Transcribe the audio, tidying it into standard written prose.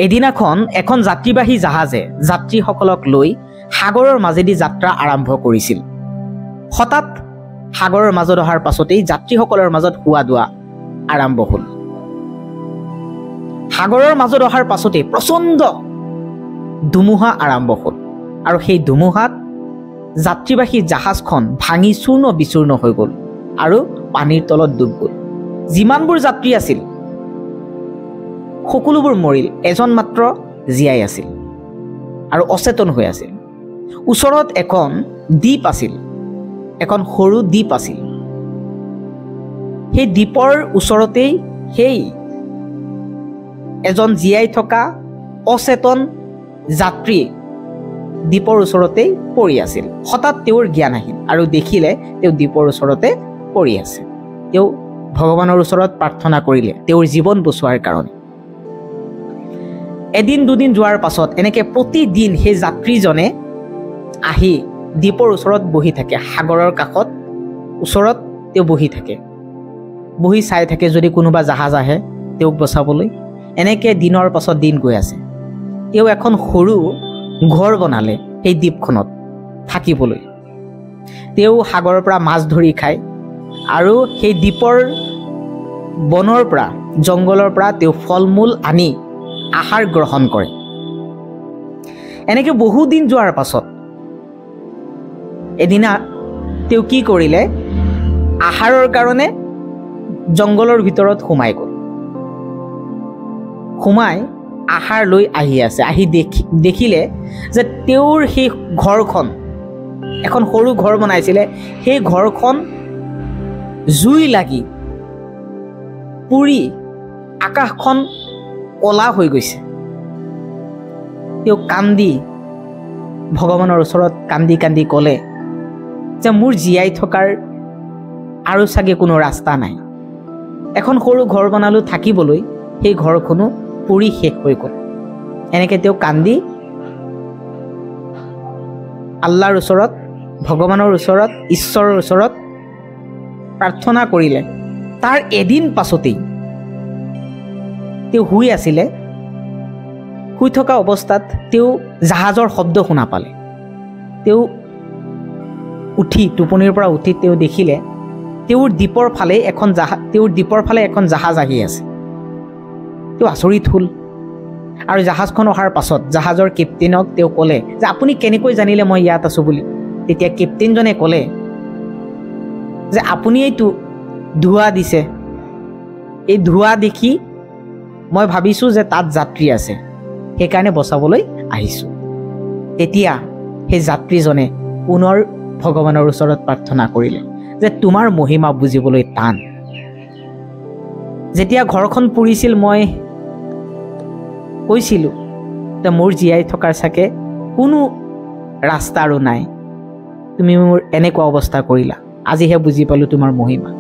এদিনাখন এখন যাত্ৰীবাহী জাহাজে যাত্ৰীসকলক লৈ সাগৰৰ মাজেদি যাত্ৰা আৰম্ভ কৰিছিল। হঠাৎ সাগৰৰ মাজত অহাৰ পাছতেই যাত্ৰীসকলৰ মাজত হোৱা দোৱা আৰম্ভ হ'ল। সাগৰৰ মাজত অহাৰ পাছতেই প্ৰচণ্ড ধুমুহা আৰম্ভ হ'ল আৰু সেই ধুমুহাত যাত্ৰীবাহী জাহাজখন ভাঙি চূৰ্ণ বিচূৰ্ণ হৈ গ'ল আৰু পানীৰ তলত ডুব গ'ল। যিমানবোৰ যাত্ৰী আছিল সকলোবোৰ মৰিল, এজন মাত্ৰ জীয়াই আছিল আৰু অচেতন হৈ আছিল। ওচৰত এখন দ্বীপ আছিল, এখন সৰু দ্বীপ আছিল। সেই দ্বীপৰ ওচৰতেই সেই এজন জীয়াই থকা অচেতন যাত্ৰী দ্বীপৰ ওচৰতেই পৰি আছিল। হঠাৎ তেওঁৰ জ্ঞান আহিল আৰু দেখিলে তেওঁ দ্বীপৰ ওচৰতে পৰি আছে। তেওঁ ভগৱানৰ ওচৰত প্ৰাৰ্থনা কৰিলে তেওঁৰ জীৱন বচোৱাৰ কাৰণে। এদিন দুদিন যোৱাৰ পাছত এনেকৈ প্ৰতিদিন সেই যাত্ৰীজনে আহি দ্বীপৰ ওচৰত বহি থাকে, সাগৰৰ কাষত ওচৰত তেওঁ বহি থাকে, বহি চাই থাকে যদি কোনোবা জাহাজ আহে তেওঁক বচাবলৈ। এনেকৈ দিনৰ পাছত দিন গৈ আছে। তেওঁ এখন সৰু ঘৰ বনালে সেই দ্বীপখনত থাকিবলৈ। তেওঁ সাগৰৰ পৰা মাছ ধৰি খায় আৰু সেই দ্বীপৰ বনৰ পৰা, জংঘলৰ পৰা তেওঁ ফল মূল আনি আহাৰ গ্ৰহণ কৰে। এনেকৈ বহুদিন যোৱাৰ পাছত এদিনা তেওঁ কি কৰিলে, আহাৰৰ কাৰণে জংঘলৰ ভিতৰত সোমাই গ'ল। সোমাই আহাৰ লৈ আহি আছে। আহি দেখিলে যে তেওঁৰ সেই ঘৰখন, এখন সৰু ঘৰ বনাইছিলে, সেই ঘৰখন জুই লাগি পুৰি আকাশখন কলা হৈ গৈছে। তেওঁ কান্দি ভগৱানৰ ওচৰত কান্দি কান্দি ক'লে যে মোৰ জীয়াই থকাৰ আৰু চাগে কোনো ৰাস্তা নাই। এখন সৰু ঘৰ বনালোঁ থাকিবলৈ, সেই ঘৰখনো পুৰি শেষ হৈ গ'ল। এনেকৈ তেওঁ কান্দি আল্লাহৰ ওচৰত, ভগৱানৰ ওচৰত, ঈশ্বৰৰ ওচৰত প্ৰাৰ্থনা কৰিলে। তাৰ এদিন পাছতেই তেওঁ শুই আছিলে, শুই থকা অৱস্থাত তেওঁ জাহাজৰ শব্দ শুনা পালে। তেওঁ উঠি, টোপনিৰ পৰা উঠি তেওঁ দেখিলে তেওঁৰ দ্বীপৰ ফালে এখন জাহাজ আহি আছে। তেওঁ আচৰিত হ'ল আৰু জাহাজখন অহাৰ পাছত জাহাজৰ কেপ্টেইনক তেওঁ ক'লে যে আপুনি কেনেকৈ জানিলে মই ইয়াত আছোঁ বুলি। তেতিয়া কেপ্টেইনজনে ক'লে যে আপুনিয়েইতো ধোঁৱা দিছে, এই ধোঁৱা দেখি মই ভাবিছোঁ যে তাত যাত্ৰী আছে, সেইকাৰণে বচাবলৈ আহিছোঁ। তেতিয়া সেই যাত্ৰীজনে পুনৰ ভগৱানৰ ওচৰত প্ৰাৰ্থনা কৰিলে যে তোমাৰ মহিমা বুজিবলৈ টান। যেতিয়া ঘৰখন পুৰিছিল মই কৈছিলোঁ যে মোৰ জীয়াই থকাৰ চাগে কোনো ৰাস্তা আৰু নাই, তুমি মোৰ এনেকুৱা অৱস্থা কৰিলা, আজিহে বুজি পালোঁ তোমাৰ মহিমা।